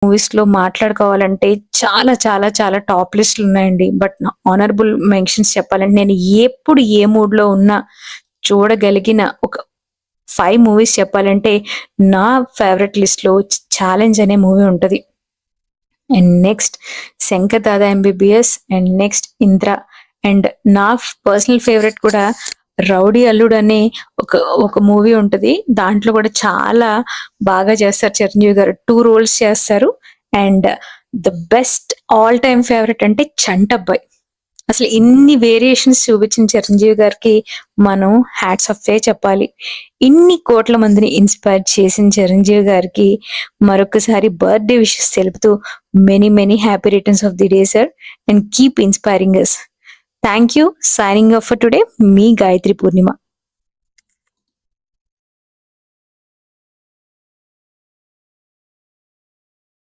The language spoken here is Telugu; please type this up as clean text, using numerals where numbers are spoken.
మూవీస్ లో మాట్లాడుకోవాలంటే చాలా చాలా చాలా టాప్ లిస్టులు ఉన్నాయండి. బట్ నా ఆనరబుల్ మెన్షన్స్ చెప్పాలంటే నేను ఎప్పుడు ఏ మూడ్ లో ఉన్నా చూడగలిగిన ఒక 5 మూవీస్ చెప్పాలంటే నా ఫేవరెట్ లిస్ట్ లో ఛాలెంజ్ అనే మూవీ ఉంటది. And next Shankar Dada MBBS and next Indra and నా పర్సనల్ ఫేవరెట్ కూడా రౌడీ అల్లుడు అనే ఒక ఒక మూవీ ఉంటది. దాంట్లో కూడా చాలా బాగా చేస్తారు చిరంజీవి గారు. 2 రోల్స్ చేస్తారు. And the best all time favourite అంటే చంటబ్బాయ్. అసలు ఇన్ని వేరియేషన్స్ చూపించిన చిరంజీవి గారికి మనం హ్యాట్స్ ఆఫ్ చెప్పాలి. ఇన్ని కోట్ల మందిని ఇన్స్పైర్ చేసిన చిరంజీవి గారికి మరొకసారి బర్త్డే విషెస్ తెలుపుతూ many many happy returns of the day sir and keep inspiring us. Thank you. Signing off for today, మీ గాయత్రి పూర్ణిమ.